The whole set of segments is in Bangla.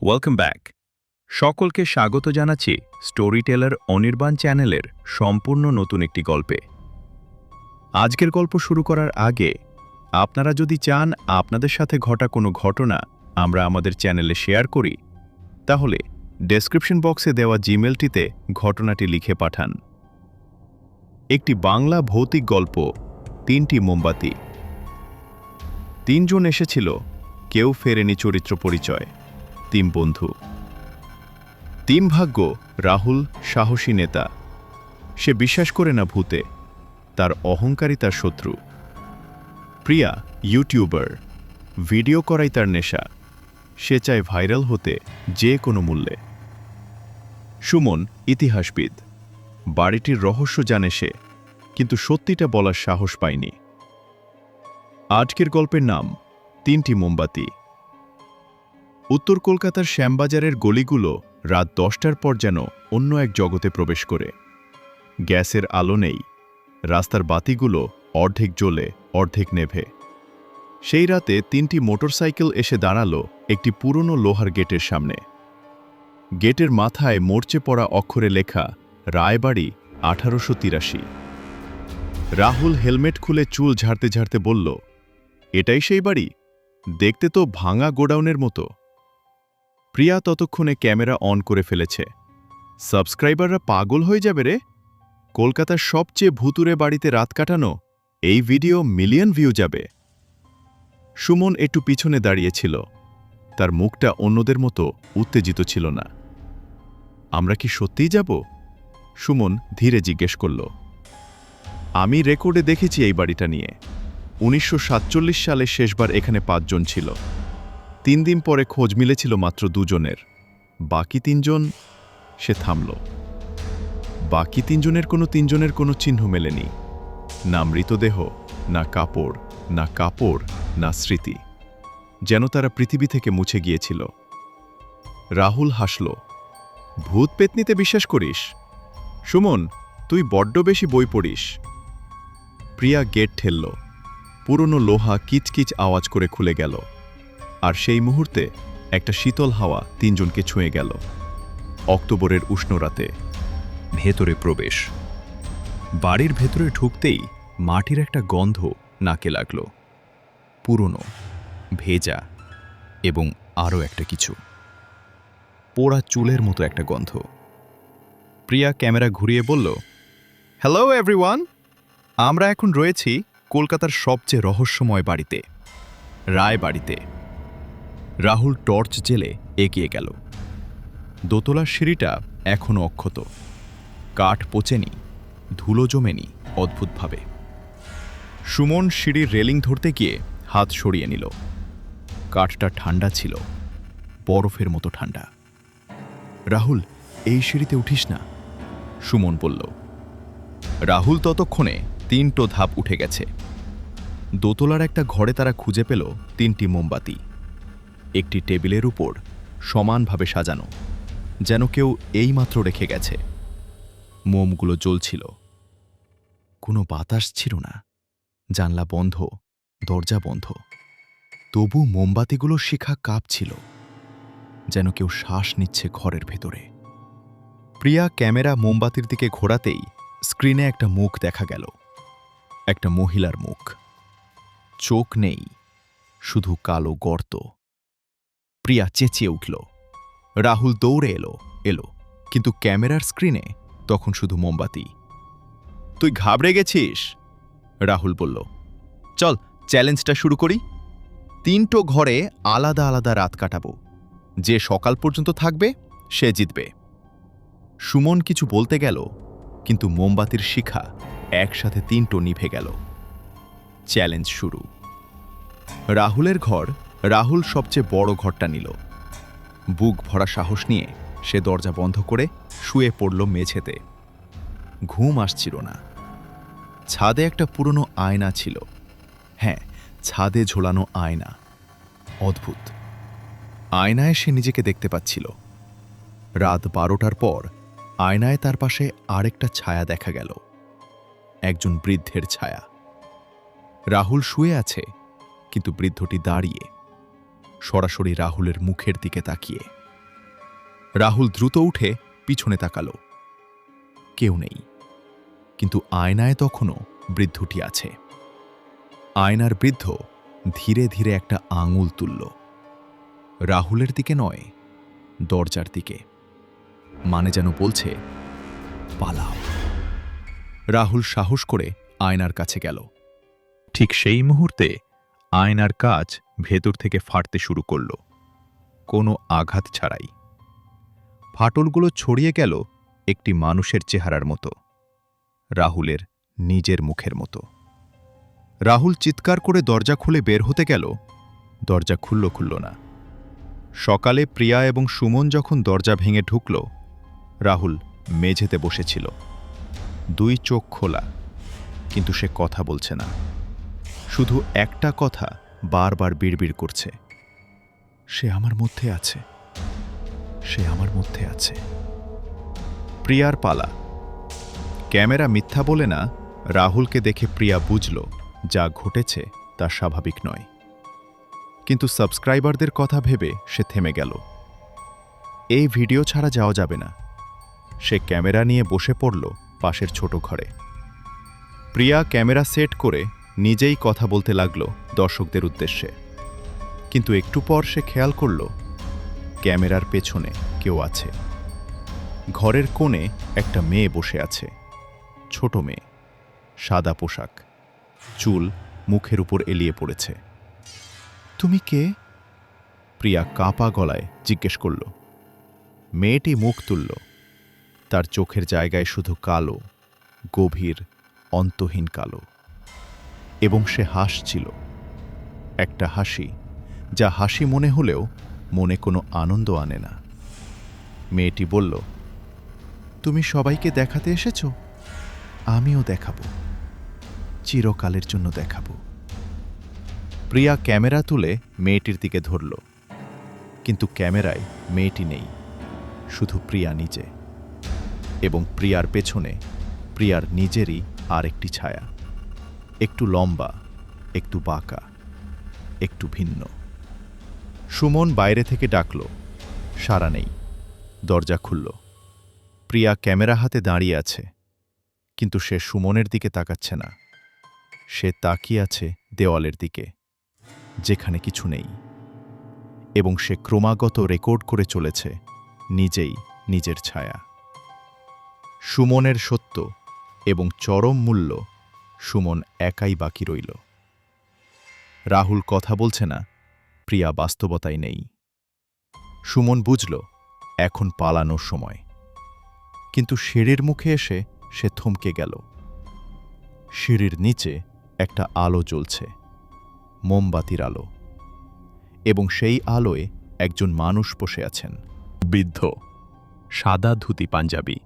Welcome back. সকলকে স্বাগত জানাচ্ছি স্টোরি টেলার অনির্বাণ চ্যানেলের সম্পূর্ণ নতুন একটি গল্পে। আজকের গল্প শুরু করার আগে আপনারা যদি চান আপনাদের সাথে ঘটা কোনো ঘটনা আমরা আমাদের চ্যানেলে শেয়ার করি, তাহলে ডেসক্রিপশন বক্সে দেওয়া জিমেলটিতে ঘটনাটি লিখে পাঠান। একটি বাংলা ভৌতিক গল্প, 3টি মোমবাতি। 3 জন এসেছিল, কেউ ফেরেনি চরিত্র পরিচয়। 3 বন্ধু। 3 ভাগ্য। রাহুল সাহসী নেতা, সে বিশ্বাস করে না ভূতে, তার অহংকারই তার শত্রু। প্রিয়া ইউটিউবার, ভিডিও করাই তার নেশা, সে চায় ভাইরাল হতে যে কোনো মূল্যে। সুমন ইতিহাসবিদ, বাড়িটির রহস্য জানে সে, কিন্তু সত্যিটা বলার সাহস পায়নি। আজকের গল্পের নাম 3টি মোমবাতি। উত্তর কলকাতার শ্যামবাজারের গলিগুলো রাত 10টার পর যেন অন্য এক জগতে প্রবেশ করে। গ্যাসের আলো নেই, রাস্তার বাতিগুলো অর্ধেক জ্বলে অর্ধেক নেভে। সেই রাতে 3টি মোটরসাইকেল এসে দাঁড়ালো একটি পুরনো লোহার গেটের সামনে। গেটের মাথায় মরচে পড়া অক্ষরে লেখা রায়বাড়ি 1883। রাহুল হেলমেট খুলে চুল ঝাড়তে ঝাড়তে বলল, এটাই সেই বাড়ি, দেখতে তো ভাঙা গোডাউনের মতো। প্রিয়া ততক্ষণে ক্যামেরা অন করে ফেলেছে। সাবস্ক্রাইবাররা পাগল হয়ে যাবে রে, কলকাতার সবচেয়ে ভুতুরে বাড়িতে রাত কাটানো, এই ভিডিও মিলিয়ন ভিউ যাবে। সুমন একটু পিছনে দাঁড়িয়েছিল, তার মুখটা অন্যদের মতো উত্তেজিত ছিল না। আমরা কি সত্যিই যাব? সুমন ধীরে জিজ্ঞেস করল। আমি রেকর্ডে দেখেছি এই বাড়িটা নিয়ে, 1947 সালে শেষবার এখানে 5 জন ছিল। 3 দিন পরে খোঁজ মিলেছিল মাত্র 2 জনের। বাকি 3 জন। সে থামল। বাকি 3 জনের কোনো চিহ্ন মেলেনি, না মৃতদেহ, না কাপড়, না স্মৃতি, যেন তারা পৃথিবী থেকে মুছে গিয়েছিল। রাহুল হাসল। ভূত পেতনিতে বিশ্বাস করিস? সুমন, তুই বড্ড বেশি বই পড়িস। প্রিয়া গেট ঠেলল। পুরনো লোহা কিচকিচ আওয়াজ করে খুলে গেল, আর সেই মুহূর্তে একটা শীতল হাওয়া 3 জনকে ছুঁয়ে গেল। অক্টোবরের উষ্ণ রাতে ভেতরে প্রবেশ। বাড়ির ভেতরে ঢুকতেই মাটির একটা গন্ধ নাকে লাগল, পুরনো, ভেজা এবং আরও একটা কিছু, পোড়া চুলের মতো একটা গন্ধ। প্রিয়া ক্যামেরা ঘুরিয়ে বলল, হ্যালো এভরিওয়ান, আমরা এখন রয়েছি কলকাতার সবচেয়ে রহস্যময় বাড়িতে, রায়বাড়িতে। রাহুল টর্চ জেলে এগিয়ে গেল। দোতলার সিঁড়িটা এখনও অক্ষত, কাঠ পচেনি, ধুলো জমেনি অদ্ভুতভাবে। সুমন সিঁড়ির রেলিং ধরতে গিয়ে হাত সরিয়ে নিল। কাঠটা ঠান্ডা ছিল, বরফের মতো ঠান্ডা। রাহুল, এই সিঁড়িতে উঠিস না, সুমন বলল। রাহুল ততক্ষণে 3টো ধাপ উঠে গেছে। দোতলার একটা ঘরে তারা খুঁজে পেল 3টি মোমবাতি, একটি টেবিলের উপর সমানভাবে সাজানো, যেন কেউ এইমাত্র রেখে গেছে। মোমগুলো জ্বলছিল, কোনো বাতাস ছিল না, জানলা বন্ধ, দরজা বন্ধ, তবু মোমবাতিগুলোর শিখা কাঁপছিল, যেন কেউ শ্বাস নিচ্ছে ঘরের ভেতরে। প্রিয়া ক্যামেরা মোমবাতির দিকে ঘোরাতেই স্ক্রিনে একটা মুখ দেখা গেল, একটা মহিলার মুখ। চোখ নেই, শুধু কালো গর্ত। প্রিয়া চেঁচিয়ে উঠল। রাহুল দৌড়ে এলো, কিন্তু ক্যামেরার স্ক্রিনে তখন শুধু মোমবাতি। তুই ঘাবড়ে গেছিস? রাহুল বলল। চল চ্যালেঞ্জটা শুরু করি। 3টো ঘরে আলাদা আলাদা রাত কাটাবো, যে সকাল পর্যন্ত থাকবে সে জিতবে। সুমন কিছু বলতে গেল, কিন্তু মোমবাতির শিখা একসাথে 3টো নিভে গেল। চ্যালেঞ্জ শুরু। রাহুলের ঘর। রাহুল সবচেয়ে বড় ঘরটা নিল। বুক ভরা সাহস নিয়ে সে দরজা বন্ধ করে শুয়ে পড়ল মেঝেতে। ঘুম আসছিল না। ছাদে একটা পুরনো আয়না ছিল। হ্যাঁ, ছাদে ঝোলানো আয়না। অদ্ভুত, আয়নায় সে নিজেকে দেখতে পাচ্ছিল। রাত 12টার পর আয়নায় তার পাশে আরেকটা ছায়া দেখা গেল, একজন বৃদ্ধের ছায়া। রাহুল শুয়ে আছে, কিন্তু বৃদ্ধটি দাঁড়িয়ে, সরাসরি রাহুলের মুখের দিকে তাকিয়ে। রাহুল দ্রুত উঠে পিছনে তাকালো। কেউ নেই, কিন্তু আয়নায় তখনও বৃদ্ধটি আছে। আয়নার বৃদ্ধ ধীরে ধীরে একটা আঙুল তুলল। রাহুলের দিকে নয়, দরজার দিকে, মানে যেন বলছে, পালাও। রাহুল সাহস করে আয়নার কাছে গেল। ঠিক সেই মুহূর্তে আয়নার কাঁচ ভেতর থেকে ফাটতে শুরু করল, কোনো আঘাত ছাড়াই। ফাটলগুলো ছড়িয়ে গেল একটি মানুষের চেহারার মতো, রাহুলের নিজের মুখের মতো। রাহুল চিৎকার করে দরজা খুলে বের হতে গেল, দরজা খুলল না। সকালে প্রিয়া এবং সুমন যখন দরজা ভেঙে ঢুকল, রাহুল মেঝেতে বসেছিল, দুই চোখ খোলা, কিন্তু সে কথা বলছে না। শুধু একটা কথা বারবার বিড়বিড় করছে, সে আমার মধ্যে আছে, সে আমার মধ্যে আছে। প্রিয়ার পালা। ক্যামেরা মিথ্যা বলে না। রাহুলকে দেখে প্রিয়া বুঝল যা ঘটেছে তা স্বাভাবিক নয়, কিন্তু সাবস্ক্রাইবারদের কথা ভেবে সে থেমে গেল। এই ভিডিও ছাড়া যাওয়া যাবে না। সে ক্যামেরা নিয়ে বসে পড়ল পাশের ছোট ঘরে। প্রিয়া ক্যামেরা সেট করে নিজেই কথা বলতে লাগল দর্শকদের উদ্দেশ্যে, কিন্তু একটু পর সে খেয়াল করল ক্যামেরার পেছনে কেউ আছে। ঘরের কোণে একটা মেয়ে বসে আছে, ছোট মেয়ে, সাদা পোশাক, চুল মুখের উপর এলিয়ে পড়েছে। তুমি কে? প্রিয়া কাঁপা গলায় জিজ্ঞেস করল। মেয়েটি মুখ তুলল। তার চোখের জায়গায় শুধু কালো, গভীর, অন্তহীন কালো, এবং সে হাসছিল, একটা হাসি যা হাসি মনে হলেও মনে কোনো আনন্দ আনে না। মেয়েটি বলল, তুমি সবাইকে দেখাতে এসেছো? আমিও দেখাবো, চিরকালের জন্য দেখাবো। প্রিয়া ক্যামেরা তুলে মেয়েটির দিকে ধরল, কিন্তু ক্যামেরায় মেয়েটি নেই, শুধু প্রিয়া নিজে, এবং প্রিয়ার পেছনে প্রিয়ার নিজেরই আর একটি ছায়া, একটু লম্বা, একটু বাঁকা, একটু ভিন্ন। সুমন বাইরে থেকে ডাকল, সাড়া নেই। দরজা খুলল। প্রিয়া ক্যামেরা হাতে দাঁড়িয়ে আছে, কিন্তু সে সুমনের দিকে তাকাচ্ছে না। সে তাকিয়ে আছে দেওয়ালের দিকে, যেখানে কিছু নেই, এবং সে ক্রমাগত রেকর্ড করে চলেছে নিজেই নিজের ছায়া। সুমনের সত্য এবং চরম মূল্য। সুমন একাই বাকি রইল। রাহুল কথা বলছে না, প্রিয়া বাস্তবতায় নেই। সুমন বুঝল এখন পালানোর সময়, কিন্তু সিঁড়ির মুখে এসে সে থমকে গেল। সিঁড়ির নিচে একটা আলো জ্বলছে, মোমবাতির আলো, এবং সেই আলোয় একজন মানুষ বসে আছেন, বৃদ্ধ, সাদা ধুতি পাঞ্জাবি।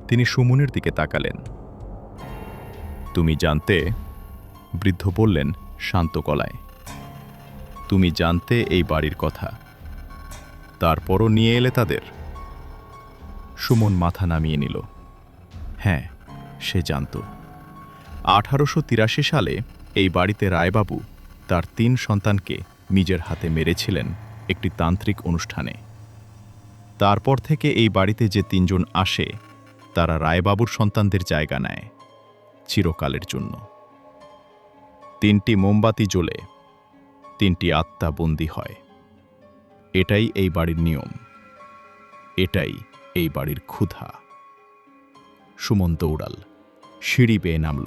তিনি সুমনের দিকে তাকালেন। তুমি জানতে? বৃদ্ধ বললেন শান্ত গলায়। তুমি জানতে এই বাড়ির কথা, তারপরও নিয়ে এলে তাদের? সুমন মাথা নামিয়ে নিল। হ্যাঁ, সে জানত। 1883 সালে এই বাড়িতে রায়বাবু তার 3 সন্তানকে নিজের হাতে মেরেছিলেন একটি তান্ত্রিক অনুষ্ঠানে। তারপর থেকে এই বাড়িতে যে 3 জন আসে, তারা রায়বাবুর সন্তানদের জায়গা নেয় চিরকালের জন্য। 3টি মোমবাতি জ্বলে 3টি আত্মা বন্দী হয়। এটাই এই বাড়ির নিয়ম, এটাই এই বাড়ির ক্ষুধা। সুমন দৌড়াল, সিঁড়ি বেয়ে নামল,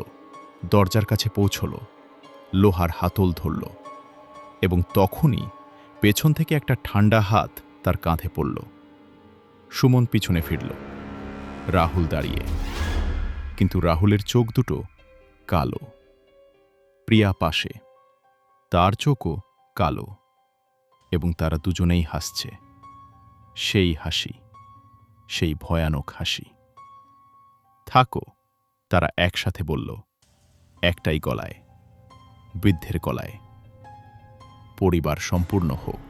দরজার কাছে পৌঁছল, লোহার হাতল ধরল, এবং তখনই পেছন থেকে একটা ঠান্ডা হাত তার কাঁধে পড়ল। সুমন পিছনে ফিরল। রাহুল দাঁড়িয়ে, কিন্তু রাহুলের চোখ দুটো কালো। প্রিয়া পাশে, তার চোখও কালো, এবং তারা দুজনেই হাসছে। সেই হাসি, সেই ভয়ানক হাসি। থাকো, তারা একসাথে বলল, একটাই গলায়, বৃদ্ধের গলায়, পরিবার সম্পূর্ণ হোক।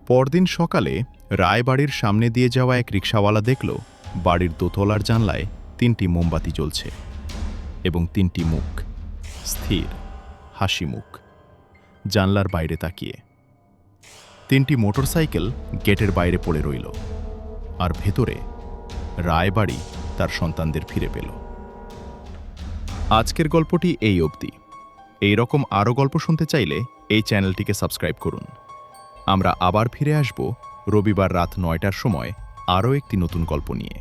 পরদিন সকালে রায়বাড়ির সামনে দিয়ে যাওয়া এক রিকশাওয়ালা দেখল বাড়ির দোতলার জানলায় 3টি মোমবাতি জ্বলছে, এবং 3টি মুখ, স্থির, হাসি মুখ, জানলার বাইরে তাকিয়ে। 3টি মোটরসাইকেল গেটের বাইরে পড়ে রইল, আর ভেতরে রায়বাড়ি তার সন্তানদের ফিরে পেল। আজকের গল্পটি এই অবধি। এই রকম আরও গল্প শুনতে চাইলে এই চ্যানেলটিকে সাবস্ক্রাইব করুন। আমরা আবার ফিরে আসব রবিবার রাত 9টার সময় আরও একটি নতুন গল্প নিয়ে।